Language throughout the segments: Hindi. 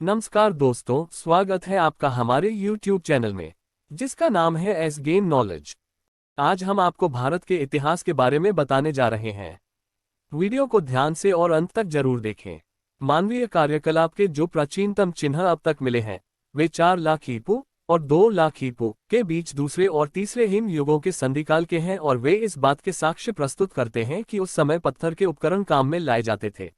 नमस्कार दोस्तों, स्वागत है आपका हमारे YouTube चैनल में, जिसका नाम है एस गेन नॉलेज। आज हम आपको भारत के इतिहास के बारे में बताने जा रहे हैं। वीडियो को ध्यान से और अंत तक जरूर देखें। मानवीय कार्यकलाप के जो प्राचीनतम चिन्ह अब तक मिले हैं, वे 4 लाख ईपू और 2 लाख ईपू के बीच दूसरे और तीसरे हिम युगों के संधिकाल के हैं, और वे इस बात के साक्ष्य प्रस्तुत करते हैं कि उस समय पत्थर के उपकरण काम में लाए जाते थे।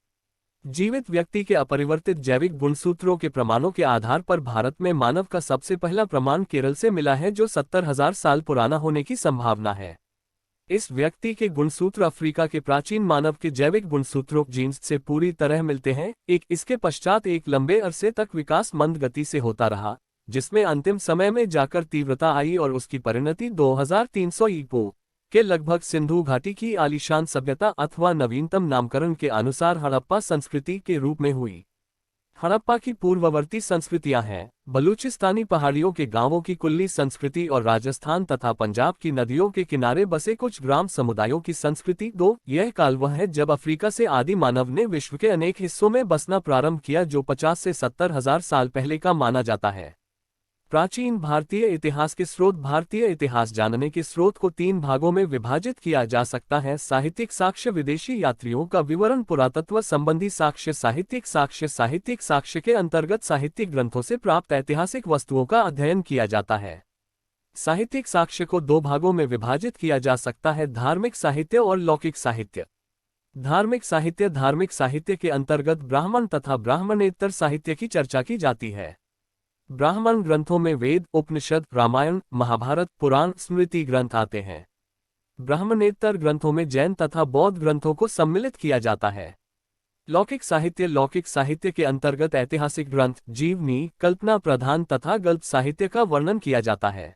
जीवित व्यक्ति के अपरिवर्तित जैविक गुणसूत्रों के प्रमाणों के आधार पर भारत में मानव का सबसे पहला प्रमाण केरल से मिला है, जो 70,000 साल पुराना होने की संभावना है। इस व्यक्ति के गुणसूत्र अफ्रीका के प्राचीन मानव के जैविक गुणसूत्रों जीन्स से पूरी तरह मिलते हैं। इसके पश्चात एक लंबे अरसे तक विकास मंद गति से होता रहा, जिसमें अंतिम समय में जाकर तीव्रता आई और उसकी परिणति 2300 ईपू के लगभग सिंधु घाटी की आलीशान सभ्यता अथवा नवीनतम नामकरण के अनुसार हड़प्पा संस्कृति के रूप में हुई। हड़प्पा की पूर्ववर्ती संस्कृतियां हैं बलूचिस्तानी पहाड़ियों के गांवों की कुल्ली संस्कृति और राजस्थान तथा पंजाब की नदियों के किनारे बसे कुछ ग्राम समुदायों की संस्कृति। यह काल वह है जब अफ्रीका से आदि मानव ने विश्व के अनेक हिस्सों में बसना प्रारंभ किया, जो 50 से 70,000 साल पहले का माना जाता है। प्राचीन भारतीय इतिहास के स्रोत। भारतीय इतिहास जानने के स्रोत को 3 भागों में विभाजित किया जा सकता है: साहित्यिक साक्ष्य, विदेशी यात्रियों का विवरण, पुरातत्व संबंधी साक्ष्य। साहित्यिक साक्ष्य के अंतर्गत साहित्यिक ग्रंथों से प्राप्त ऐतिहासिक वस्तुओं का अध्ययन किया जाता है। साहित्यिक साक्ष्य को 2 भागों में विभाजित किया जा सकता है: धार्मिक साहित्य और लौकिक साहित्य। धार्मिक साहित्य के अंतर्गत ब्राह्मण तथा ब्राह्मणेतर साहित्य की चर्चा की जाती है। ब्राह्मण ग्रंथों में वेद, उपनिषद, रामायण, महाभारत, पुराण, स्मृति ग्रंथ आते हैं। ब्राह्मणेतर ग्रंथों में जैन तथा बौद्ध ग्रंथों को सम्मिलित किया जाता है। लौकिक साहित्य के अंतर्गत ऐतिहासिक ग्रंथ, जीवनी, कल्पना प्रधान तथा गल्प साहित्य का वर्णन किया जाता है।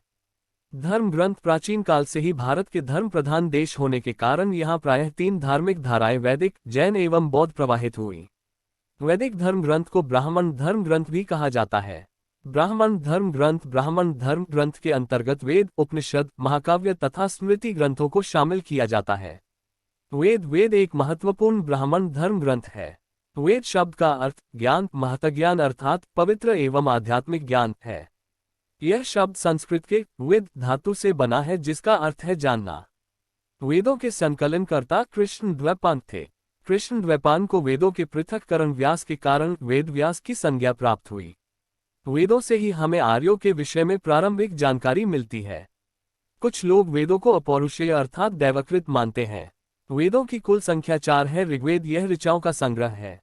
धर्म ग्रंथ। प्राचीन काल से ही भारत के धर्म प्रधान देश होने के कारण यहाँ प्रायः 3 धार्मिक धाराएं वैदिक, जैन एवं बौद्ध प्रवाहित हुई। वैदिक धर्म ग्रंथ को ब्राह्मण धर्म ग्रंथ भी कहा जाता है। ब्राह्मण धर्म ग्रंथ के अंतर्गत वेद, उपनिषद, महाकाव्य तथा स्मृति ग्रंथों को शामिल किया जाता है। वेद एक महत्वपूर्ण ब्राह्मण धर्म ग्रंथ है। वेद शब्द का अर्थ ज्ञान, महतज्ञान अर्थात पवित्र एवं आध्यात्मिक ज्ञान है। यह शब्द संस्कृत के वेद धातु से बना है, जिसका अर्थ है जानना। वेदों के संकलनकर्ता कृष्ण द्वैपायन थे। कृष्ण द्वैपायन को वेदों के पृथक्करण व्यास के कारण वेद व्यास की संज्ञा प्राप्त हुई। वेदों से ही हमें आर्यों के विषय में प्रारंभिक जानकारी मिलती है। कुछ लोग वेदों को अपौरुषेय अर्थात दैवकृत मानते हैं। वेदों की कुल संख्या 4 है। ऋग्वेद यह ऋचाओं का संग्रह है।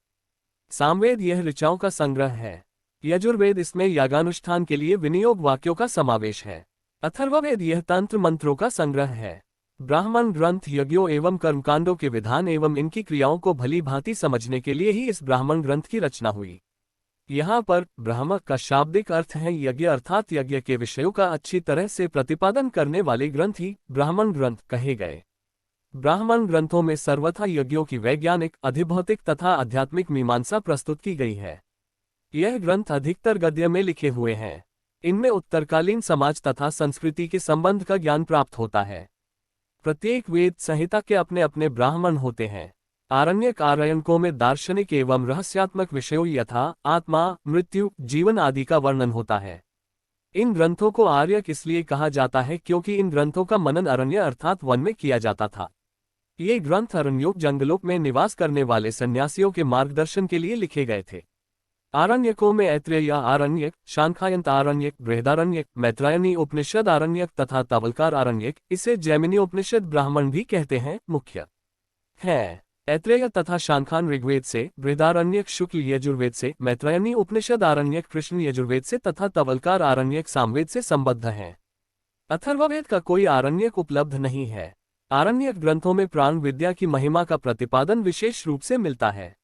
सामवेद यह ऋचाओं का संग्रह है। यजुर्वेद इसमें यागानुष्ठान के लिए विनियोग वाक्यों का समावेश है। अथर्ववेद यह तंत्र मंत्रों का संग्रह है। ब्राह्मण ग्रंथ यज्ञों एवं कर्मकांडों के विधान एवं इनकी क्रियाओं को भली भांति समझने के लिए ही इस ब्राह्मण ग्रंथ की रचना हुई। यहाँ पर ब्राह्मण का शाब्दिक अर्थ है यज्ञ, अर्थात यज्ञ के विषयों का अच्छी तरह से प्रतिपादन करने वाले ग्रंथ ही ब्राह्मण ग्रंथ कहे गए। ब्राह्मण ग्रंथों में सर्वथा यज्ञों की वैज्ञानिक, अधिभौतिक तथा आध्यात्मिक मीमांसा प्रस्तुत की गई है। यह ग्रंथ अधिकतर गद्य में लिखे हुए हैं। इनमें उत्तरकालीन समाज तथा संस्कृति के संबंध का ज्ञान प्राप्त होता है। प्रत्येक वेद संहिता के अपने अपने ब्राह्मण होते हैं। आरण्यक आरण्यकों में दार्शनिक एवं रहस्यात्मक विषयों यथा आत्मा, मृत्यु, जीवन आदि का वर्णन होता है। इन ग्रंथों को आर्यक इसलिए कहा जाता है क्योंकि इन ग्रंथों का मनन अरण्य अर्थात वन में किया जाता था। ये ग्रंथ अरण्यों, जंगलों में निवास करने वाले सन्यासियों के मार्गदर्शन के लिए लिखे गए थे। आरण्यकों में ऐत्रेय आरण्यक, शांखायंत आरण्यक, बृहदारण्यक, मैत्रायणी उपनिषद आरण्यक तथा तवलकार आरण्यक, इसे जैमिनी उपनिषद ब्राह्मण भी कहते हैं, मुख्य है। ऐत्रेय तथा शांखान ऋग्वेद से, बृहदारण्यक शुक्ल यजुर्वेद से, मैत्रायणी उपनिषद आरण्यक कृष्ण यजुर्वेद से तथा तवलकार आरण्यक सामवेद से संबद्ध हैं। अथर्ववेद का कोई आरण्यक उपलब्ध नहीं है। आरण्यक ग्रंथों में प्राण विद्या की महिमा का प्रतिपादन विशेष रूप से मिलता है।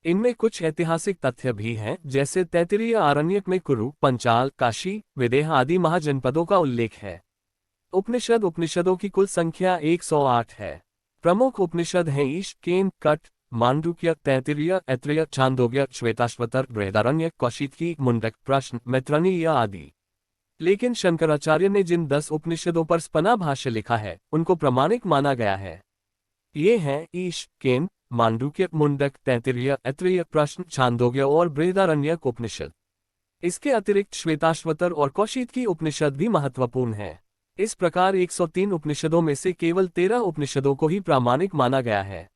इनमें कुछ ऐतिहासिक तथ्य भी हैं, जैसे तैत्तिरीय आरण्यक में कुरु, पंचाल, काशी, विदेह आदि महाजनपदों का उल्लेख है। उपनिषदों की कुल संख्या 108 है। प्रमुख उपनिषद हैं ईश, केन, कट, मांडुक्य, तैत्तिरीय, ऐत्रेय, छांदोग्य, श्वेताश्वतर, बृहदारण्यक, कौशिकी, मुंडक, प्रश्न, मैत्रायणीय आदि। लेकिन शंकराचार्य ने जिन 10 उपनिषदों पर स्पना भाष्य लिखा है, उनको प्रामाणिक माना गया है। ये हैं ईश, केन, मांडूक्य, मुंडक, तैत्तिरीय, ऐत्रेय, प्रश्न, छांदोग्य और बृहदारण्यक उपनिषद। इसके अतिरिक्त श्वेताश्वतर और कौशिकी उपनिषद भी महत्वपूर्ण है। इस प्रकार 103 उपनिषदों में से केवल 13 उपनिषदों को ही प्रामाणिक माना गया है।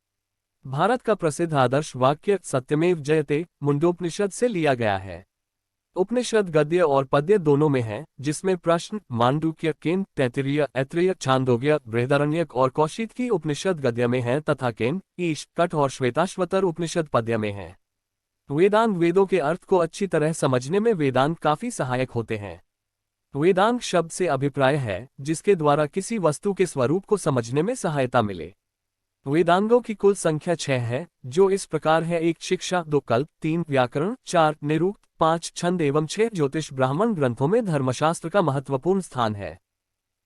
भारत का प्रसिद्ध आदर्श वाक्य सत्यमेव जयते मुंडोपनिषद से लिया गया है। उपनिषद गद्य और पद्य दोनों में है, जिसमें प्रश्न, मांडूक्य, केन, तैत्तिरीय, ऐत्रेय, छांदोग्य, बृहदारण्यक और कौशिकी उपनिषद गद्य में है तथा केन, ईश, कठ और श्वेताश्वतर उपनिषद पद्य में है। वेदांग वेदों के अर्थ को अच्छी तरह समझने में वेदांत काफी सहायक होते हैं। वेदांग शब्द से अभिप्राय है जिसके द्वारा किसी वस्तु के स्वरूप को समझने में सहायता मिले। वेदांगों की कुल संख्या 6 है, जो इस प्रकार है: 1 शिक्षा, 2 कल्प, 3 व्याकरण, 4 निरुक्त, 5 छंद एवं 6 ज्योतिष। ब्राह्मण ग्रंथों में धर्मशास्त्र का महत्वपूर्ण स्थान है।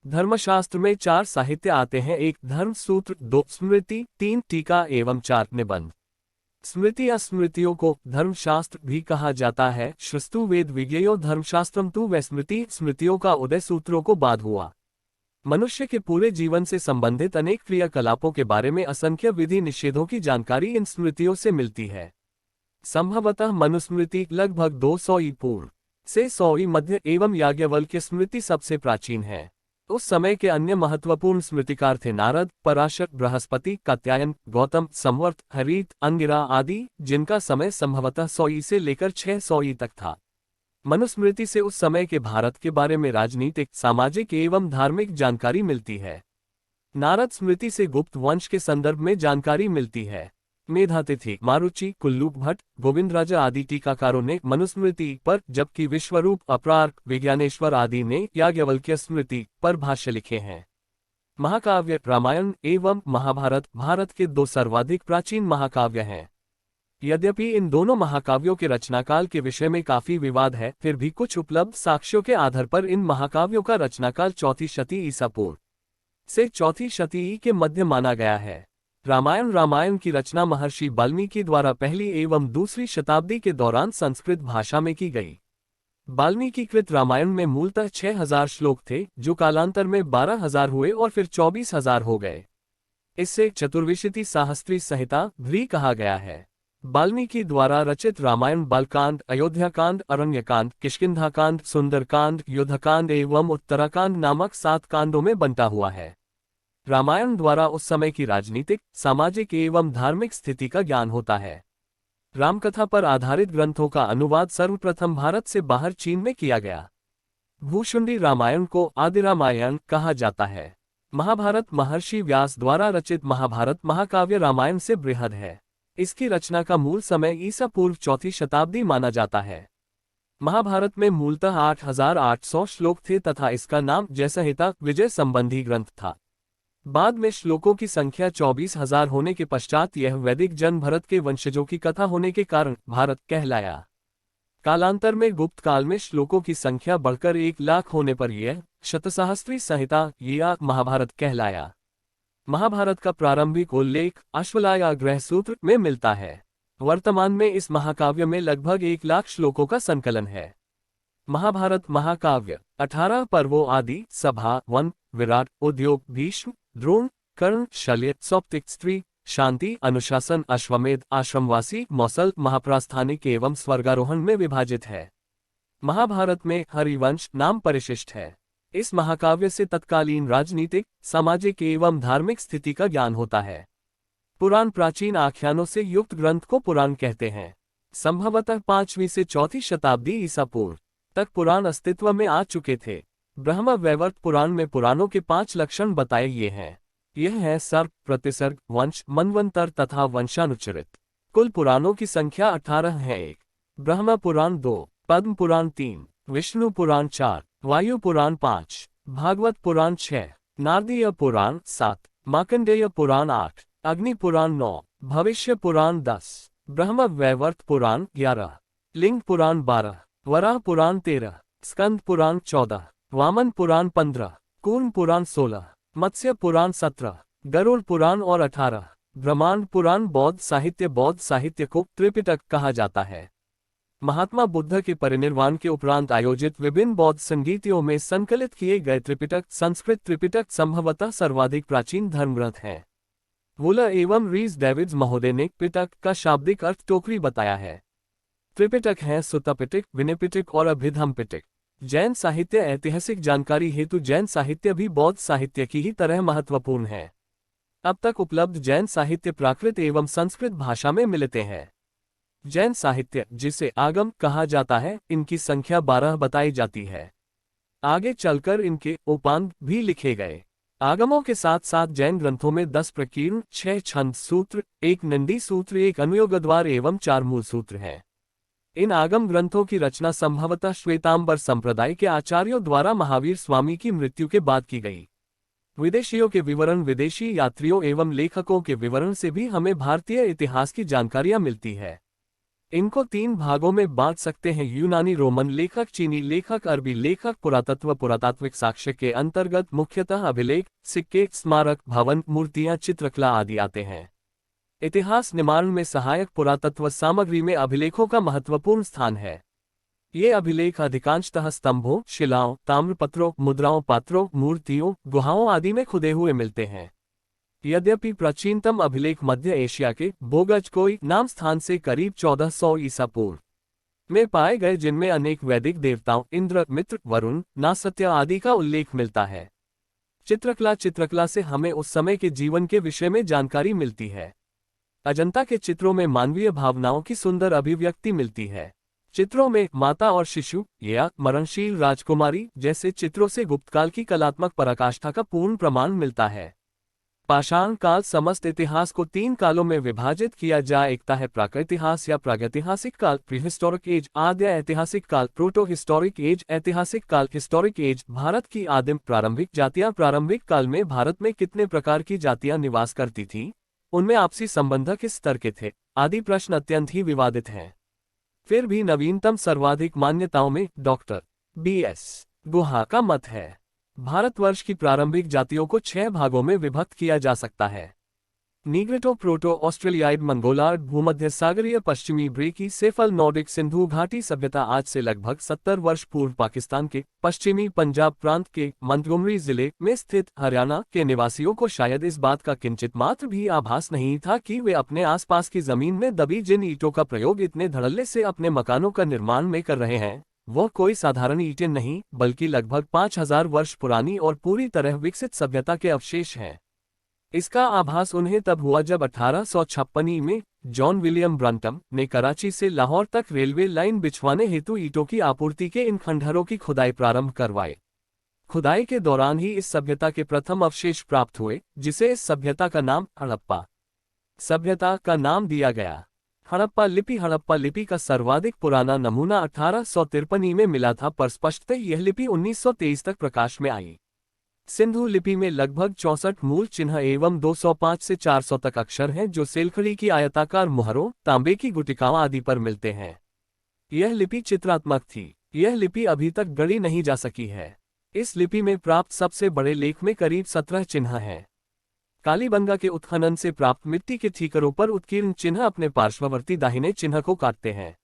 धर्मशास्त्र में 4 साहित्य आते हैं: 1 धर्म सूत्र, 2 स्मृति, 3 टीका एवं 4 निबंध। स्मृति या स्मृतियों को धर्मशास्त्र भी कहा जाता है। श्रस्तु वेद विज्ञेयो धर्मशास्त्रम तु व स्मृति। स्मृतियों का उदय सूत्रों को बाद हुआ। मनुष्य के पूरे जीवन से संबंधित अनेक क्रियाकलापों के बारे में असंख्य विधि निषेधों की जानकारी इन स्मृतियों से मिलती है। संभवतः मनुस्मृति लगभग 200 ईसा पूर्व से 100 ईसा मध्य एवं याज्ञवल्क्य स्मृति सबसे प्राचीन है। उस समय के अन्य महत्वपूर्ण स्मृतिकार थे नारद, पराशर, बृहस्पति, कात्यायन, गौतम, संवर्त, हरित, अंगिरा आदि, जिनका समय संभवतः 100 ईसा से लेकर 600 ईसा तक था। मनुस्मृति से उस समय के भारत के बारे में राजनीतिक, सामाजिक एवं धार्मिक जानकारी मिलती है। नारद स्मृति से गुप्त वंश के संदर्भ में जानकारी मिलती है। मेधातिथि, मारुचि, कुल्लूक भट्ट, गोविंदराजा आदि टीकाकारों ने मनुस्मृति पर, जबकि विश्वरूप, अपरार्क, विज्ञानेश्वर आदि ने याज्ञवल्क्य स्मृति पर भाष्य लिखे हैं। महाकाव्य रामायण एवं महाभारत भारत के 2 सर्वाधिक प्राचीन महाकाव्य हैं। यद्यपि इन दोनों महाकाव्यों के रचनाकाल के विषय में काफी विवाद है, फिर भी कुछ उपलब्ध साक्ष्यों के आधार पर इन महाकाव्यों का रचनाकाल 4वीं शती ईसा पूर्व से 4वीं शती के मध्य माना गया है। रामायण की रचना महर्षि वाल्मीकि द्वारा पहली एवं दूसरी शताब्दी के दौरान संस्कृत भाषा में की गई। वाल्मीकि कृत रामायण में मूलतः 6000 श्लोक थे, जो कालांतर में 12000 हुए और फिर 24000 हो गए। इससे चतुर्विंशति सहस्त्री संहिता भी कहा गया है। वाल्मीकि द्वारा रचित रामायण बालकांड, अयोध्याकांड, अरण्यकांड, किष्किंधाकांड, सुंदरकांड, युद्धकांड एवं उत्तराकांड नामक 7 कांडों में बंटा हुआ है। रामायण द्वारा उस समय की राजनीतिक, सामाजिक एवं धार्मिक स्थिति का ज्ञान होता है। रामकथा पर आधारित ग्रंथों का अनुवाद सर्वप्रथम भारत से बाहर चीन में किया गया। भूषुंडी रामायण को आदि रामायण कहा जाता है। महाभारत महर्षि व्यास द्वारा रचित महाभारत महाकाव्य रामायण से बृहद है। इसकी रचना का मूल समय ईसा पूर्व 4वीं शताब्दी माना जाता है। महाभारत में मूलतः 8800 श्लोक थे तथा इसका नाम जयसंहिता विजय संबंधी ग्रंथ था। बाद में श्लोकों की संख्या 24000 होने के पश्चात यह वैदिक जन भरत के वंशजों की कथा होने के कारण भारत कहलाया। कालांतर में गुप्त काल में श्लोकों की संख्या बढ़कर 1,00,000 होने पर यह शतसहस्त्री संहिता या महाभारत कहलाया। महाभारत का प्रारंभिक उल्लेख अश्वलायन सूत्र में मिलता है। वर्तमान में इस महाकाव्य में लगभग 1,00,000 श्लोकों का संकलन है। महाभारत महाकाव्य 18 पर्वों आदि, सभा, वन, विराट, उद्योग, भीष्म, द्रोण, कर्ण, शल्य, सौप्तिक, स्त्री, शांति, अनुशासन, अश्वमेध, आश्रमवासी, मौसल, महाप्रास्थानिक एवं स्वर्गारोहण में विभाजित है। महाभारत में हरिवंश नाम परिशिष्ट है। इस महाकाव्य से तत्कालीन राजनीतिक, सामाजिक एवं धार्मिक स्थिति का ज्ञान होता है। पुराण प्राचीन आख्यानों से युक्त ग्रंथ को पुराण कहते हैं। संभवतः 5वीं से 4वीं शताब्दी ईसा पूर्व तक पुराण अस्तित्व में आ चुके थे। ब्रह्म वैवर्त पुराण में पुराणों के 5 लक्षण बताए ये हैं। यह है सर्प, प्रतिसर्ग, वंश, मनवंतर तथा वंशानुचरित। कुल पुराणों की संख्या 18 है। 1 ब्रह्म पुराण, 2 पद्म पुराण, 3 विष्णु पुराण, 4 वायु पुराण, 5 भागवत पुराण, 6 नारदीय पुराण, 7 मार्कंडेय पुराण, 8 अग्नि पुराण, 9 भविष्य पुराण, 10 ब्रह्म वैवर्त पुराण, 11 लिंग पुराण, 12 वराह पुराण, 13 स्कंद पुराण, 14 वामन पुराण, 15 कूर्म पुराण, 16 मत्स्य पुराण, 17 गरुड़ पुराण और 18 ब्रह्मांड पुराण। बौद्ध साहित्य को त्रिपिटक कहा जाता है। महात्मा बुद्ध के परिनिर्वाण के उपरांत आयोजित विभिन्न बौद्ध संगीतियों में संकलित किए गए त्रिपिटक, संस्कृत त्रिपिटक संभवतः सर्वाधिक प्राचीन धर्मग्रंथ हैं। वुलर एवं रीस डेविड्स महोदय ने पिटक का शाब्दिक अर्थ टोकरी बताया है। त्रिपिटक है सुत्तापिटक, विनयपिटक और अभिधम पिटक। जैन साहित्य ऐतिहासिक जानकारी हेतु जैन साहित्य भी बौद्ध साहित्य की ही तरह महत्वपूर्ण है। अब तक उपलब्ध जैन साहित्य प्राकृत एवं संस्कृत भाषा में मिलते हैं। जैन साहित्य, जिसे आगम कहा जाता है, इनकी संख्या 12 बताई जाती है। आगे चलकर इनके उपांग भी लिखे गए। आगमों के साथ साथ जैन ग्रंथों में 10 प्रकीर्णन, 6 छंद सूत्र, 1 नंदी सूत्र, 1 अनुयोगद्वार एवं 4 मूल सूत्र हैं। इन आगम ग्रंथों की रचना संभवतः श्वेतांबर संप्रदाय के आचार्यों द्वारा महावीर स्वामी की मृत्यु के बाद की गई। विदेशियों के विवरण, विदेशी यात्रियों एवं लेखकों के विवरण से भी हमें भारतीय इतिहास की जानकारियां मिलती है। इनको 3 भागों में बांट सकते हैं: यूनानी रोमन लेखक, चीनी लेखक, अरबी लेखक। पुरातत्व, पुरातात्विक साक्ष्य के अंतर्गत मुख्यतः अभिलेख, सिक्के, स्मारक, भवन, मूर्तियां, चित्रकला आदि आते हैं। इतिहास निर्माण में सहायक पुरातत्व सामग्री में अभिलेखों का महत्वपूर्ण स्थान है। ये अभिलेख अधिकांशतः स्तंभों, शिलाओं, ताम्रपत्रों, मुद्राओं, पात्रों, मूर्तियों, गुहाओं आदि में खुदे हुए मिलते हैं। यद्यपि प्राचीनतम अभिलेख मध्य एशिया के बोगजकोई नाम स्थान से करीब 1400 ईसा पूर्व में पाए गए, जिनमें अनेक वैदिक देवताओं इंद्र, मित्र, वरुण, नासत्य आदि का उल्लेख मिलता है। चित्रकला से हमें उस समय के जीवन के विषय में जानकारी मिलती है। अजंता के चित्रों में मानवीय भावनाओं की सुंदर अभिव्यक्ति मिलती है। चित्रों में माता और शिशु या मरणशील राजकुमारी जैसे चित्रों से गुप्तकाल की कलात्मक पराकाष्ठा का पूर्ण प्रमाण मिलता है। पाषाण काल समस्त इतिहास को 3 कालों में विभाजित किया जा सकता है: प्रागैतिहास या प्रागैतिहासिक काल, प्रीहिस्टोरिक एज, आद्य ऐतिहासिक काल, प्रोटो हिस्टोरिक एज, ऐतिहासिक काल, हिस्टोरिक एज। भारत की आदिम प्रारंभिक जातियां। प्रारंभिक काल में भारत में कितने प्रकार की जातियां निवास करती थीं? उनमें आपसी संबंध किस स्तर के थे? आदि प्रश्न अत्यंत ही विवादित हैं। फिर भी नवीनतम सर्वाधिक मान्यताओं में डॉक्टर B.S. गुहा का मत है। भारतवर्ष की प्रारंभिक जातियों को 6 भागों में विभक्त किया जा सकता है: नीग्रिटो, प्रोटो ऑस्ट्रेलियाइड, मंगोलार्ड, भूमध्य सागरीय, पश्चिमी ब्रेकी, सेफल, नॉर्डिक, सिंधु घाटी सभ्यता। आज से लगभग 70 वर्ष पूर्व पाकिस्तान के पश्चिमी पंजाब प्रांत के मंटगोमरी जिले में स्थित हरियाणा के निवासियों को शायद इस बात का किंचित मात्र भी आभास नहीं था कि वे अपने आसपास की जमीन में दबी जिन ईंटों का प्रयोग इतने धड़ल्ले से अपने मकानों का निर्माण में कर रहे हैं, वह कोई साधारण ईंटें नहीं, बल्कि लगभग 5000 वर्ष पुरानी और पूरी तरह विकसित सभ्यता के अवशेष हैं। इसका आभास उन्हें तब हुआ जब 1856 में जॉन विलियम ब्रंटम ने कराची से लाहौर तक रेलवे लाइन बिछवाने हेतु ईंटों की आपूर्ति के इन खंडहरों की खुदाई प्रारंभ करवाए। खुदाई के दौरान ही इस सभ्यता के प्रथम अवशेष प्राप्त हुए, जिसे इस सभ्यता का नाम हड़प्पा सभ्यता का नाम दिया गया। हड़प्पा लिपि का सर्वाधिक पुराना नमूना 1853 में मिला था, पर स्पष्टतः यह लिपि 1923 तक प्रकाश में आई। सिंधु लिपि में लगभग 64 मूल चिन्ह एवं 205 से 400 तक अक्षर हैं, जो सेलखड़ी की आयताकार मुहरों, तांबे की गुटिकाओं आदि पर मिलते हैं। यह लिपि चित्रात्मक थी। यह लिपि अभी तक गढ़ी नहीं जा सकी है। इस लिपि में प्राप्त सबसे बड़े लेख में करीब 17 चिन्ह हैं। कालीबंगा के उत्खनन से प्राप्त मिट्टी के ठीकरों पर उत्कीर्ण चिन्ह अपने पार्श्ववर्ती दाहिने चिन्ह को काटते हैं।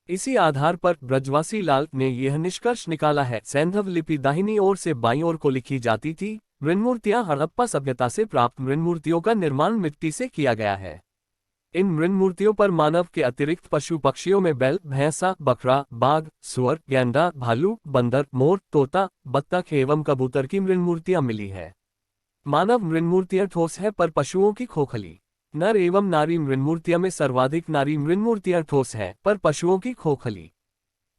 इसी आधार पर ब्रजवासी लाल ने यह निष्कर्ष निकाला है: सैंधव लिपि दाहिनी ओर से बाईं ओर को लिखी जाती थी। मृन्मूर्तियां हड़प्पा सभ्यता से प्राप्त मृन्मूर्तियों का निर्माण मिट्टी से किया गया है। इन मृन्मूर्तियों पर मानव के अतिरिक्त पशु पक्षियों में बैल, भैंसा, बकरा, बाघ, सुअर, गैंडा, भालू, बंदर, मोर, तोता, बत्तख एवं कबूतर की मृन्मूर्तियां मिली है। मानव मृन्मूर्तियां ठोस है, पर पशुओं की खोखली। नर एवं नारी मृन्मूर्तियां में सर्वाधिक नारी मृन्मूर्तियां ठोस है, पर पशुओं की खोखली।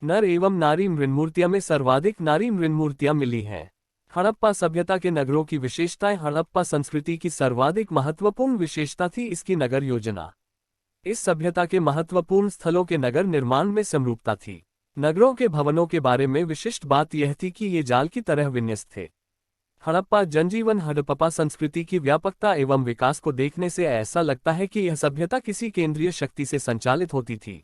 नर एवं नारी मृन्मूर्तियां में सर्वाधिक नारी मृन्मूर्तियां मिली हैं। हड़प्पा सभ्यता के नगरों की विशेषताएं। हड़प्पा संस्कृति की सर्वाधिक महत्वपूर्ण विशेषता थी इसकी नगर योजना। इस सभ्यता के महत्वपूर्ण स्थलों के नगर निर्माण में समरूपता थी। नगरों के भवनों के बारे में विशिष्ट बात यह थी कि ये जाल की तरह विन्यस्त थे। हड़प्पा जनजीवन। हड़प्पा संस्कृति की व्यापकता एवं विकास को देखने से ऐसा लगता है कि यह सभ्यता किसी केंद्रीय शक्ति से संचालित होती थी।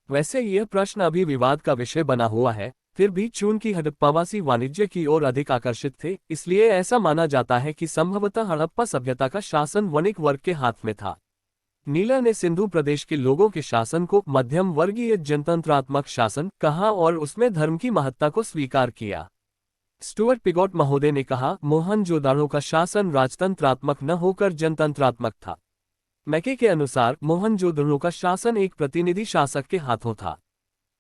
वैसे यह प्रश्न अभी विवाद का विषय बना हुआ है, फिर भी चूंकि हड़प्पावासी वाणिज्य की ओर अधिक आकर्षित थे, इसलिए ऐसा माना जाता है कि संभवतः हड़प्पा सभ्यता का शासन वणिक वर्ग के हाथ में था। नीलर ने सिंधु प्रदेश के लोगों के शासन को मध्यम वर्गीय जनतंत्रात्मक शासन कहा और उसमें धर्म की महत्ता को स्वीकार किया। स्टुअर्ट पिगॉट महोदय ने कहा, मोहनजोदाड़ो का शासन राजतंत्रात्मक न होकर जनतंत्रात्मक था। मैके के अनुसार मोहनजोदड़ो का शासन एक प्रतिनिधि शासक के हाथों था।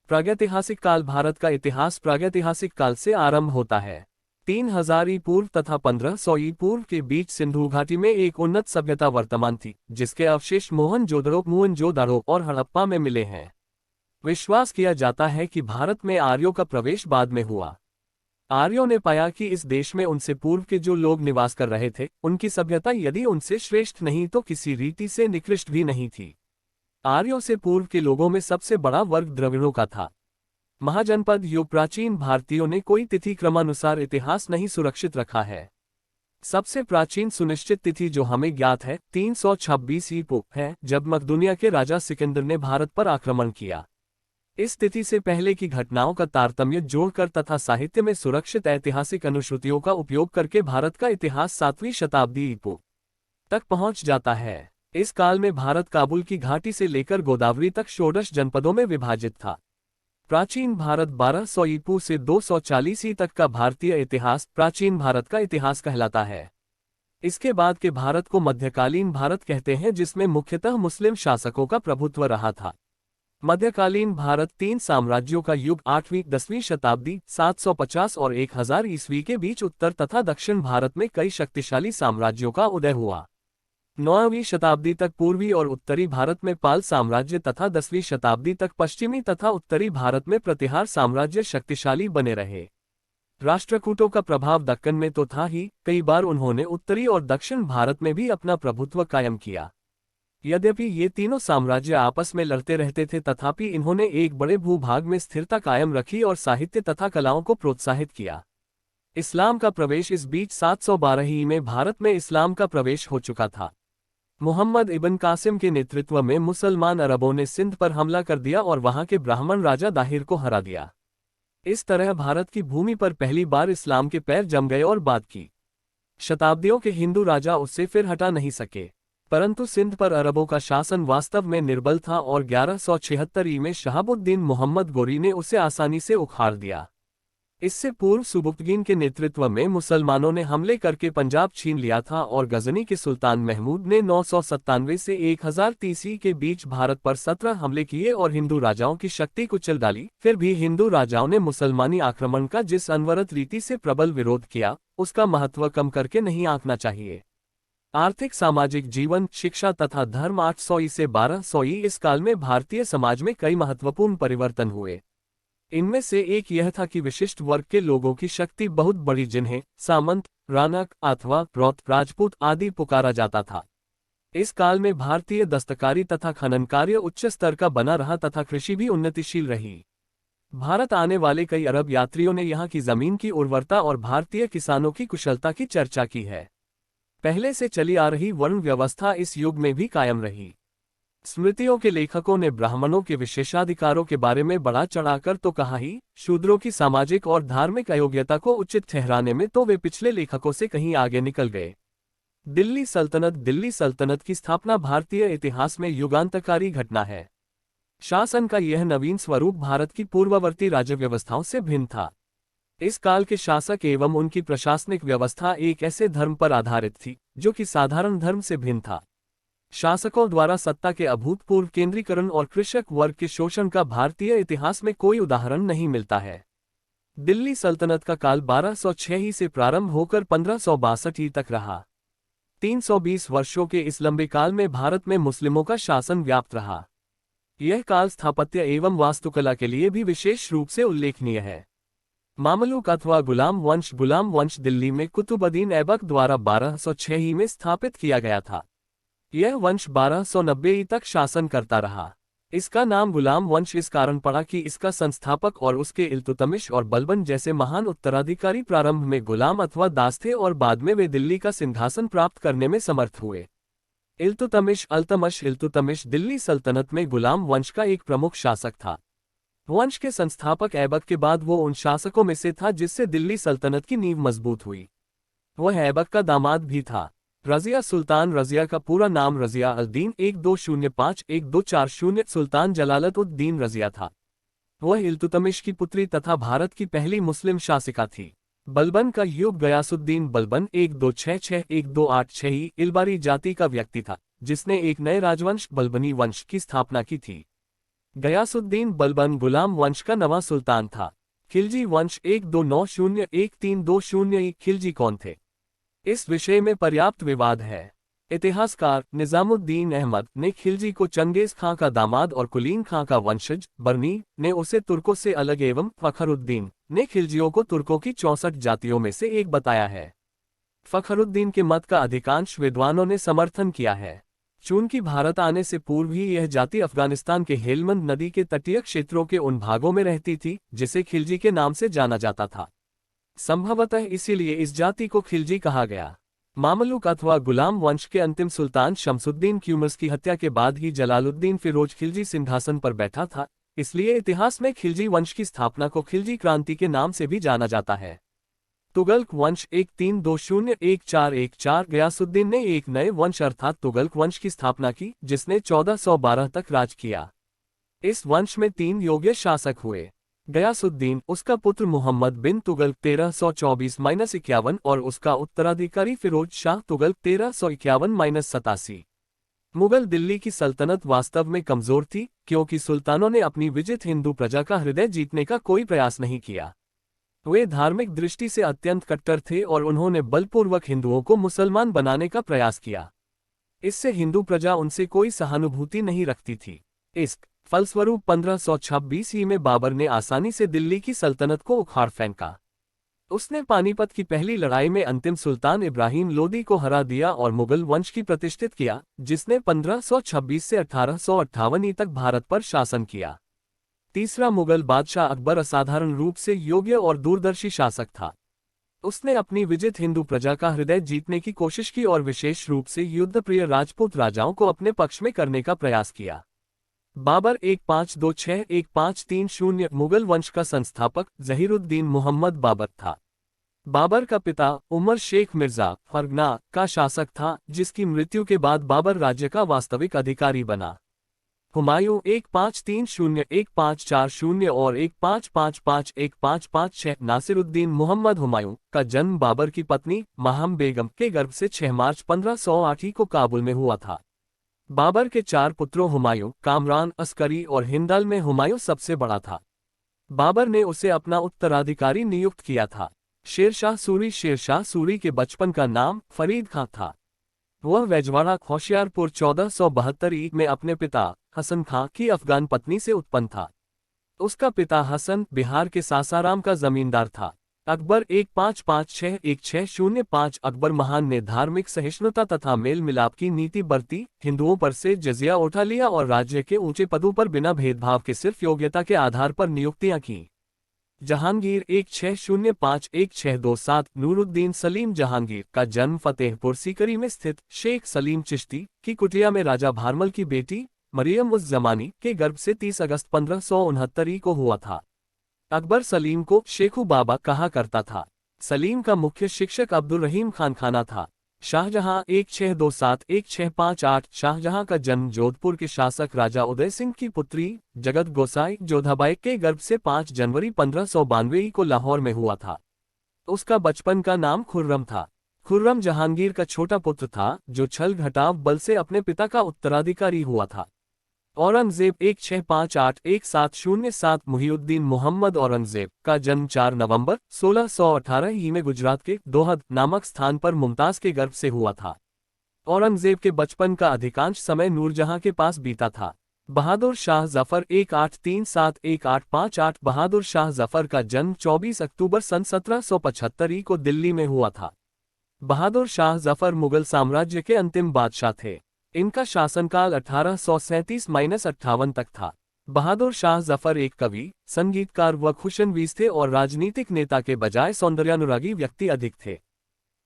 प्रागैतिहासिक काल भारत का इतिहास प्रागैतिहासिक काल से आरंभ होता है। 3000 ई पूर्व तथा 1500 ई पूर्व के बीच सिंधु घाटी में एक उन्नत सभ्यता वर्तमान थी, जिसके अवशेष मोहनजोदड़ो और हड़प्पा में मिले हैं। विश्वास किया जाता है कि भारत में आर्यों का प्रवेश बाद में हुआ। आर्यों ने पाया कि इस देश में उनसे पूर्व के जो लोग निवास कर रहे थे, उनकी सभ्यता यदि उनसे श्रेष्ठ नहीं तो किसी रीति से निकृष्ट भी नहीं थी। आर्यों से पूर्व के लोगों में सबसे बड़ा वर्ग द्रविड़ों का था। महाजनपद युग प्राचीन भारतीयों ने कोई तिथि क्रमानुसार इतिहास नहीं सुरक्षित रखा है। सबसे प्राचीन सुनिश्चित तिथि जो हमें ज्ञात है 326 ईपू है, जब मकदूनिया के राजा सिकंदर ने भारत पर आक्रमण किया। इस तिथि से पहले की घटनाओं का तारतम्य जोड़कर तथा साहित्य में सुरक्षित ऐतिहासिक अनुश्रुतियों का उपयोग करके भारत का इतिहास 7वीं शताब्दी ईपू तक पहुंच जाता है। इस काल में भारत काबुल की घाटी से लेकर गोदावरी तक षोडश जनपदों में विभाजित था। प्राचीन भारत 1200 ईपू से 240 तक का भारतीय इतिहास प्राचीन भारत का इतिहास कहलाता है। इसके बाद के भारत को मध्यकालीन भारत कहते हैं, जिसमें मुख्यतः मुस्लिम शासकों का प्रभुत्व रहा था। मध्यकालीन भारत 3 साम्राज्यों का युग 8वीं-10वीं शताब्दी 750 और 1000 ईस्वी के बीच उत्तर तथा दक्षिण भारत में कई शक्तिशाली साम्राज्यों का उदय हुआ। 9वीं शताब्दी तक पूर्वी और उत्तरी भारत में पाल साम्राज्य तथा 10वीं शताब्दी तक पश्चिमी तथा उत्तरी भारत में प्रतिहार साम्राज्य शक्तिशाली बने रहे। राष्ट्रकूटों का प्रभाव दक्कन में तो था ही, कई बार उन्होंने उत्तरी और दक्षिण भारत में भी अपना प्रभुत्व कायम किया। यद्यपि ये तीनों साम्राज्य आपस में लड़ते रहते थे, तथापि इन्होंने एक बड़े भूभाग में स्थिरता कायम रखी और साहित्य तथा कलाओं को प्रोत्साहित किया। इस्लाम का प्रवेश इस बीच 712 ही में भारत में इस्लाम का प्रवेश हो चुका था। मुहम्मद इब्न कासिम के नेतृत्व में मुसलमान अरबों ने सिंध पर हमला कर दिया और वहां के ब्राह्मण राजा दाहिर को हरा दिया। इस तरह भारत की भूमि पर पहली बार इस्लाम के पैर जम गए और बाद की शताब्दियों के हिंदू राजा उससे फिर हटा नहीं सके। परंतु सिंध पर अरबों का शासन वास्तव में निर्बल था और 1176 ई में शहाबुद्दीन मोहम्मद गोरी ने उसे आसानी से उखाड़ दिया। इससे पूर्व सुबुक्तगीन के नेतृत्व में मुसलमानों ने हमले करके पंजाब छीन लिया था और गजनी के सुल्तान महमूद ने 997 से 1030 के बीच भारत पर 17 हमले किए और हिंदू राजाओं की शक्ति कुचल डाली। फिर भी हिंदू राजाओं ने मुसलमानी आक्रमण का जिस अनवरत रीति से प्रबल विरोध किया, उसका महत्व कम करके नहीं आंकना चाहिए। आर्थिक सामाजिक जीवन, शिक्षा तथा धर्म 800 ई से 1200 ई इस काल में भारतीय समाज में कई महत्वपूर्ण परिवर्तन हुए। इनमें से एक यह था कि विशिष्ट वर्ग के लोगों की शक्ति बहुत बड़ी, जिन्हें सामंत, राणक अथवा रौत, राजपूत आदि पुकारा जाता था। इस काल में भारतीय दस्तकारी तथा खनन कार्य उच्च स्तर का बना रहा तथा कृषि भी उन्नतिशील रही। भारत आने वाले कई अरब यात्रियों ने यहाँ की जमीन की उर्वरता और भारतीय किसानों की कुशलता की चर्चा की है। पहले से चली आ रही वर्ण व्यवस्था इस युग में भी कायम रही। स्मृतियों के लेखकों ने ब्राह्मणों के विशेषाधिकारों के बारे में बढ़ा चढ़ाकर तो कहा ही, शूद्रों की सामाजिक और धार्मिक अयोग्यता को उचित ठहराने में तो वे पिछले लेखकों से कहीं आगे निकल गए। दिल्ली सल्तनत की स्थापना भारतीय इतिहास में युगांतकारी घटना है। शासन का यह नवीन स्वरूप भारत की पूर्ववर्ती राज्य व्यवस्थाओं से भिन्न था। इस काल के शासक एवं उनकी प्रशासनिक व्यवस्था एक ऐसे धर्म पर आधारित थी जो कि साधारण धर्म से भिन्न था। शासकों द्वारा सत्ता के अभूतपूर्व केंद्रीकरण और कृषक वर्ग के शोषण का भारतीय इतिहास में कोई उदाहरण नहीं मिलता है। दिल्ली सल्तनत का काल 1206 ही से प्रारंभ होकर 1562 ही तक रहा। 320 वर्षों के इस लंबे काल में भारत में मुस्लिमों का शासन व्याप्त रहा। यह काल स्थापत्य एवं वास्तुकला के लिए भी विशेष रूप से उल्लेखनीय है। मामलुक अथवा गुलाम वंश दिल्ली में कुतुबुद्दीन ऐबक द्वारा 1206 ही में स्थापित किया गया था। यह वंश 1290 तक शासन करता रहा। इसका नाम गुलाम वंश इस कारण पड़ा कि इसका संस्थापक और उसके इल्तुतमिश और बलबन जैसे महान उत्तराधिकारी प्रारंभ में गुलाम अथवा दास थे और बाद में वे दिल्ली का सिंहासन प्राप्त करने में समर्थ हुए। इल्तुतमिश दिल्ली सल्तनत में गुलाम वंश का एक प्रमुख शासक था। वंश के संस्थापक ऐबक के बाद वो उन शासकों में से था जिससे दिल्ली सल्तनत की नींव मजबूत हुई। वह ऐबक का दामाद भी था। रजिया सुल्तान रजिया का पूरा नाम रजिया अल-दीन 1205-1240 सुल्तान जलालत-उद-दीन रजिया था। वह इल्तुतमिश की पुत्री तथा भारत की पहली मुस्लिम शासिका थी। बलबन का युग गयासुद्दीन बलबन 1266-1286 इलबारी जाति का व्यक्ति था, जिसने एक नए राजवंश बलबनी वंश की स्थापना की थी। गयासुद्दीन बलबन गुलाम वंश का नवा सुल्तान था। खिलजी वंश 1290-1320 खिलजी कौन थे? इस विषय में पर्याप्त विवाद है। इतिहासकार निजामुद्दीन अहमद ने खिलजी को चंगेज खां का दामाद और कुलीन खां का वंशज बरनी ने उसे तुर्कों से अलग एवं फखरुद्दीन ने खिलजियों को तुर्कों की 64 जातियों में से एक बताया है। फखरुद्दीन के मत का अधिकांश विद्वानों ने समर्थन किया है। चूंकि भारत आने से पूर्व ही यह जाति अफगानिस्तान के हेलमंद नदी के तटीय क्षेत्रों के उन भागों में रहती थी जिसे खिलजी के नाम से जाना जाता था। संभवतः इसीलिए इस जाति को खिलजी कहा गया। मामलुक अथवा गुलाम वंश के अंतिम सुल्तान शमसुद्दीन क्यूमर्स की हत्या के बाद ही जलालुद्दीन फिरोज खिलजी सिंहासन पर बैठा था, इसलिए इतिहास में खिलजी वंश की स्थापना को खिलजी क्रांति के नाम से भी जाना जाता है। तुगलक वंश 1320-1414 गयासुद्दीन ने एक नए वंश अर्थात तुगलक वंश की स्थापना की, जिसने 1412 तक राज किया। इस वंश में 3 योग्य शासक हुए। गयासुद्दीन, उसका पुत्र मुहम्मद बिन तुगलक 1324-51 और उसका उत्तराधिकारी फिरोज शाह तुगलक 1351-87। मुगल दिल्ली की सल्तनत वास्तव में कमजोर थी, क्योंकि सुल्तानों ने अपनी विजित हिंदू प्रजा का हृदय जीतने का कोई प्रयास नहीं किया। वे धार्मिक दृष्टि से अत्यंत कट्टर थे और उन्होंने बलपूर्वक हिंदुओं को मुसलमान बनाने का प्रयास किया। इससे हिंदू प्रजा उनसे कोई सहानुभूति नहीं रखती थी। इस फलस्वरूप 1526 ही में बाबर ने आसानी से दिल्ली की सल्तनत को उखाड़ फेंका। उसने पानीपत की पहली लड़ाई में अंतिम सुल्तान इब्राहिम लोदी को हरा दिया और मुगल वंश की प्रतिष्ठित किया, जिसने 1526 से 1858 तक भारत पर शासन किया। तीसरा मुगल बादशाह अकबर असाधारण रूप से योग्य और दूरदर्शी शासक था। उसने अपनी विजित हिंदू प्रजा का हृदय जीतने की कोशिश की और विशेष रूप से युद्धप्रिय राजपूत राजाओं को अपने पक्ष में करने का प्रयास किया। बाबर 1526-1530 मुगल वंश का संस्थापक जहीरुद्दीन मोहम्मद बाबर था। बाबर का पिता उमर शेख मिर्जा फरगना का शासक था, जिसकी मृत्यु के बाद बाबर राज्य का वास्तविक अधिकारी बना। हुमायूं 1530-1540 और 1555-1556 नासिरुद्दीन मोहम्मद हुमायूं का जन्म बाबर की पत्नी माहम बेगम के गर्भ से 6 मार्च 1508 को काबुल में हुआ था। बाबर के 4 पुत्रों हुमायूं, कामरान, अस्करी और हिंदल में हुमायूं सबसे बड़ा था। बाबर ने उसे अपना उत्तराधिकारी नियुक्त किया था। शेरशाह सूरी के बचपन का नाम फरीद खां था। वह वेजवाड़ा होशियारपुर 1472 में अपने पिता हसन खां की अफगान पत्नी से उत्पन्न था। उसका पिता हसन बिहार के सासाराम का जमींदार था। अकबर 1556-1605 अकबर महान ने धार्मिक सहिष्णुता तथा मेल मिलाप की नीति बरती, हिंदुओं पर से जजिया उठा लिया और राज्य के ऊंचे पदों पर बिना भेदभाव के सिर्फ योग्यता के आधार पर नियुक्तियां की। जहांगीर 1605-1627 नूरुद्दीन सलीम जहांगीर का जन्म फतेहपुर सीकरी में स्थित शेख सलीम चिश्ती की कुटिया में राजा भारमल की बेटी मरियम उस जमानी के गर्भ से 30 अगस्त 1569 को हुआ था। अकबर सलीम को शेखू बाबा कहा करता था। सलीम का मुख्य शिक्षक अब्दुल रहीम खान खाना था। शाहजहां 1627-1658 शाहजहां का जन्म जोधपुर के शासक राजा उदय सिंह की पुत्री जगत गोसाई जोधाबाई के गर्भ से 5 जनवरी 1592 को लाहौर में हुआ था। उसका बचपन का नाम खुर्रम था। खुर्रम जहांगीर का छोटा पुत्र था, जो छल घटाव बल से अपने पिता का उत्तराधिकारी हुआ था। औरंगजेब 1658-1707 मुहिउद्दीन मोहम्मद औरंगजेब का जन्म 4 नवंबर 1618 ही में गुजरात के दोहद नामक स्थान पर मुमताज के गर्भ से हुआ था। औरंगजेब के बचपन का अधिकांश समय नूरजहां के पास बीता था। बहादुर शाह जफर 1837-1858 बहादुर शाह जफर का जन्म 24 अक्टूबर सन 1775 को दिल्ली में हुआ था। बहादुर शाह जफर मुगल साम्राज्य के अंतिम बादशाह थे। इनका शासनकाल 1837-58 तक था। बहादुर शाह जफर एक कवि, संगीतकार व खुशनवीस थे और राजनीतिक नेता के बजाय सौंदर्यानुरागी व्यक्ति अधिक थे।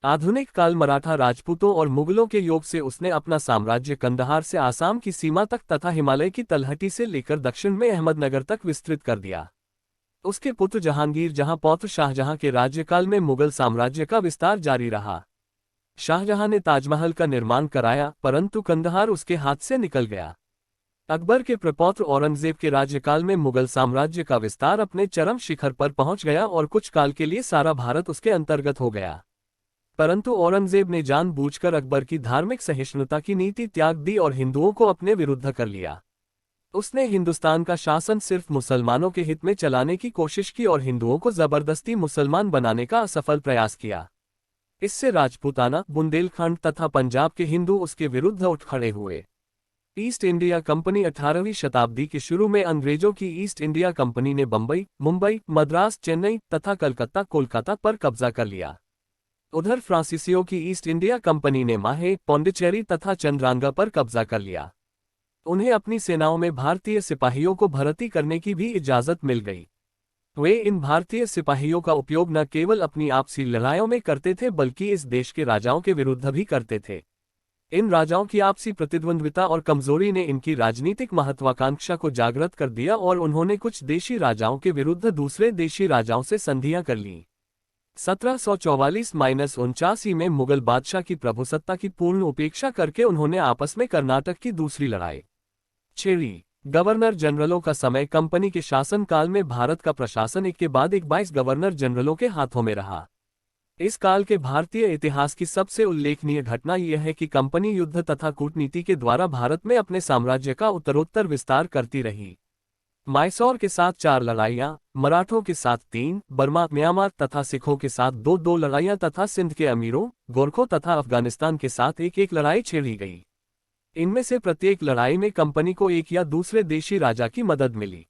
आधुनिक काल मराठा राजपूतों और मुगलों के योग से उसने अपना साम्राज्य कंदहार से आसाम की सीमा तक तथा हिमालय की तलहटी से लेकर दक्षिण में अहमदनगर तक विस्तृत कर दिया। उसके पुत्र जहांगीर जहां पौत्र शाहजहां के राज्यकाल में मुगल साम्राज्य का विस्तार जारी रहा। शाहजहां ने ताजमहल का निर्माण कराया, परंतु कंदहार उसके हाथ से निकल गया। अकबर के प्रपौत्र औरंगजेब के राज्यकाल में मुगल साम्राज्य का विस्तार अपने चरम शिखर पर पहुंच गया और कुछ काल के लिए सारा भारत उसके अंतर्गत हो गया। परंतु औरंगजेब ने जानबूझकर अकबर की धार्मिक सहिष्णुता की नीति त्याग दी और हिंदुओं को अपने विरुद्ध कर लिया। उसने हिंदुस्तान का शासन सिर्फ मुसलमानों के हित में चलाने की कोशिश की और हिंदुओं को जबरदस्ती मुसलमान बनाने का असफल प्रयास किया। इससे राजपूताना, बुंदेलखंड तथा पंजाब के हिंदू उसके विरुद्ध उठ खड़े हुए। ईस्ट इंडिया कंपनी 18वीं शताब्दी के शुरू में अंग्रेजों की ईस्ट इंडिया कंपनी ने बंबई, मुंबई, मद्रास, चेन्नई तथा कलकत्ता, कोलकाता पर कब्जा कर लिया। उधर फ्रांसीसियों की ईस्ट इंडिया कंपनी ने माहे, पौंडीचेरी तथा चंद्रांगा पर कब्जा कर लिया। उन्हें अपनी सेनाओं में भारतीय सिपाहियों को भर्ती करने की भी इजाजत मिल गई। वे इन भारतीय सिपाहियों का उपयोग न केवल अपनी आपसी लड़ाइयों में करते थे बल्कि इस देश के राजाओं के विरुद्ध भी करते थे। इन राजाओं की आपसी प्रतिद्वंद्विता और कमजोरी ने इनकी राजनीतिक महत्वाकांक्षा को जागृत कर दिया और उन्होंने कुछ देशी राजाओं के विरुद्ध दूसरे देशी राजाओं से संधियां कर लीं। 1744-49 में मुगल बादशाह की प्रभुसत्ता की पूर्ण उपेक्षा करके उन्होंने आपस में कर्नाटक की दूसरी लड़ाई छेड़ी। गवर्नर जनरलों का समय कंपनी के शासनकाल में भारत का प्रशासन एक के बाद एक 22 गवर्नर जनरलों के हाथों में रहा। इस काल के भारतीय इतिहास की सबसे उल्लेखनीय घटना यह है कि कंपनी युद्ध तथा कूटनीति के द्वारा भारत में अपने साम्राज्य का उत्तरोत्तर विस्तार करती रही। माइसौर के साथ 4 लड़ाइयां, मराठों के साथ 3, बर्मा, म्यांमार तथा सिखों के साथ 2 लड़ाइयां तथा सिंध के अमीरों, गोरखों तथा अफगानिस्तान के साथ एक लड़ाई छेड़ी गई। इनमें से प्रत्येक लड़ाई में कंपनी को एक या दूसरे देशी राजा की मदद मिली।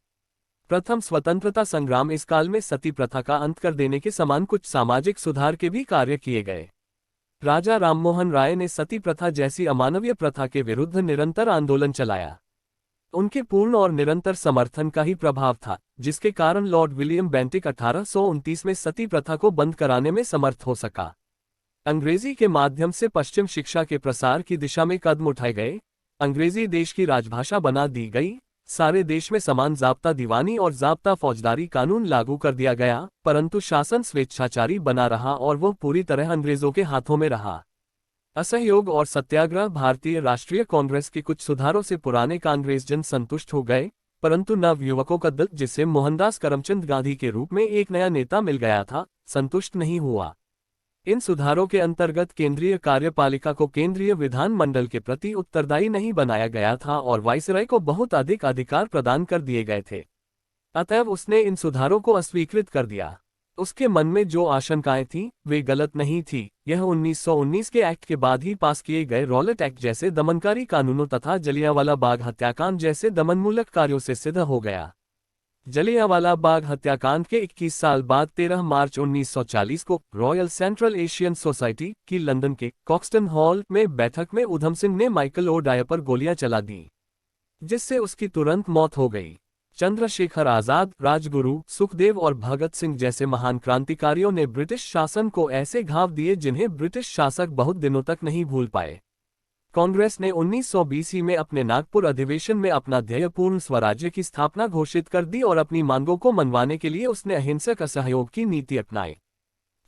प्रथम स्वतंत्रता संग्राम इस काल में सती प्रथा का अंत कर देने के समान कुछ सामाजिक सुधार के भी कार्य किए गए। राजा राममोहन राय ने सती प्रथा जैसी अमानवीय प्रथा के विरुद्ध निरंतर आंदोलन चलाया। उनके पूर्ण और निरंतर समर्थन का ही प्रभाव था, जिसके कारण लॉर्ड विलियम बेंटिक 1829 में सती प्रथा को बंद कराने में समर्थ हो सका। अंग्रेजी के माध्यम से पश्चिम शिक्षा के प्रसार की दिशा में कदम उठाए गए। अंग्रेजी देश की राजभाषा बना दी गई। सारे देश में समान जाब्ता दीवानी और जाब्ता फौजदारी कानून लागू कर दिया गया, परंतु शासन स्वेच्छाचारी बना रहा और वह पूरी तरह अंग्रेजों के हाथों में रहा। असहयोग और सत्याग्रह भारतीय राष्ट्रीय कांग्रेस के कुछ सुधारों से पुराने कांग्रेस जन संतुष्ट हो गए, परंतु नव युवकों का दल, जिसे मोहनदास करमचंद गांधी के रूप में एक नया नेता मिल गया था, संतुष्ट नहीं हुआ। इन सुधारों के अंतर्गत केंद्रीय कार्यपालिका को केंद्रीय विधानमंडल के प्रति उत्तरदायी नहीं बनाया गया था और वाइसरॉय को बहुत अधिक अधिकार प्रदान कर दिए गए थे। अतएव उसने इन सुधारों को अस्वीकृत कर दिया। उसके मन में जो आशंकाएं थीं, वे गलत नहीं थी। यह 1919 के एक्ट के बाद ही पास किए गए रॉलेट एक्ट जैसे दमनकारी कानूनों तथा जलियांवाला बाग हत्याकांड जैसे दमनमूलक कार्यों से सिद्ध हो गया। जलियांवाला बाग हत्याकांड के 21 साल बाद 13 मार्च 1940 को रॉयल सेंट्रल एशियन सोसाइटी की लंदन के कॉक्सटन हॉल में बैठक में उधम सिंह ने माइकल ओडायर पर गोलियां चला दी, जिससे उसकी तुरंत मौत हो गई। चंद्रशेखर आजाद, राजगुरु, सुखदेव और भगत सिंह जैसे महान क्रांतिकारियों ने ब्रिटिश शासन को ऐसे घाव दिए जिन्हें ब्रिटिश शासक बहुत दिनों तक नहीं भूल पाए। कांग्रेस ने 1920 में अपने नागपुर अधिवेशन में अपना ध्येयपूर्ण स्वराज्य की स्थापना घोषित कर दी और अपनी मांगों को मनवाने के लिए उसने अहिंसक असहयोग की नीति अपनाई।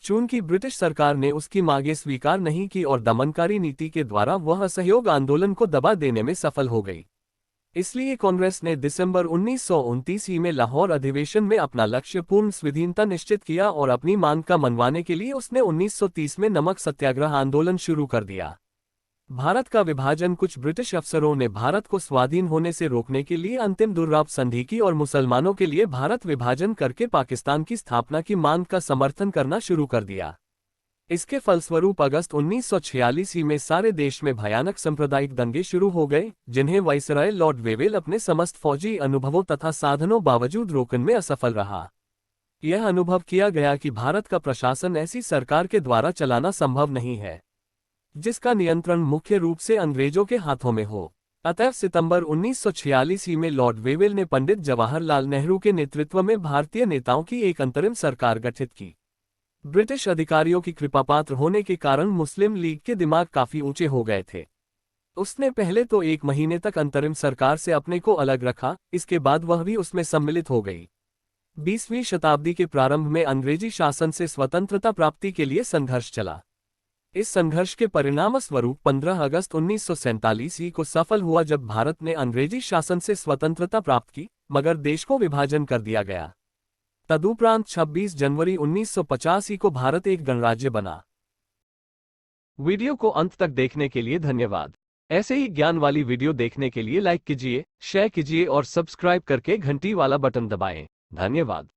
चूंकि ब्रिटिश सरकार ने उसकी मांगें स्वीकार नहीं की और दमनकारी नीति के द्वारा वह असहयोग आंदोलन को दबा देने में सफल हो गई, इसलिए कांग्रेस ने दिसंबर 1929 में लाहौर अधिवेशन में अपना लक्ष्य पूर्ण स्वाधीनता निश्चित किया और अपनी मांग का मनवाने के लिए उसने 1930 में नमक सत्याग्रह आंदोलन शुरू कर दिया। भारत का विभाजन कुछ ब्रिटिश अफसरों ने भारत को स्वाधीन होने से रोकने के लिए अंतिम दुर्राव संधि की और मुसलमानों के लिए भारत विभाजन करके पाकिस्तान की स्थापना की मांग का समर्थन करना शुरू कर दिया। इसके फलस्वरूप अगस्त 1946 में सारे देश में भयानक सांप्रदायिक दंगे शुरू हो गए, जिन्हें वाइसरॉय लॉर्ड वेवेल अपने समस्त फौजी अनुभवों तथा साधनों बावजूद रोकने में असफल रहा। यह अनुभव किया गया कि भारत का प्रशासन ऐसी सरकार के द्वारा चलाना संभव नहीं है जिसका नियंत्रण मुख्य रूप से अंग्रेजों के हाथों में हो। अतएव सितंबर 1946 में लॉर्ड वेवेल ने पंडित जवाहरलाल नेहरू के नेतृत्व में भारतीय नेताओं की एक अंतरिम सरकार गठित की। ब्रिटिश अधिकारियों की कृपापात्र होने के कारण मुस्लिम लीग के दिमाग काफी ऊंचे हो गए थे। उसने पहले तो 1 महीने तक अंतरिम सरकार से अपने को अलग रखा, इसके बाद वह भी उसमें सम्मिलित हो गई। 20वीं शताब्दी के प्रारंभ में अंग्रेजी शासन से स्वतंत्रता प्राप्ति के लिए संघर्ष चला। इस संघर्ष के परिणामस्वरूप 15 अगस्त 1947 को सफल हुआ जब भारत ने अंग्रेजी शासन से स्वतंत्रता प्राप्त की, मगर देश को विभाजन कर दिया गया। तदुपरांत 26 जनवरी 1950 को भारत एक गणराज्य बना। वीडियो को अंत तक देखने के लिए धन्यवाद। ऐसे ही ज्ञान वाली वीडियो देखने के लिए लाइक कीजिए, शेयर कीजिए और सब्सक्राइब करके घंटी वाला बटन दबाएं। धन्यवाद।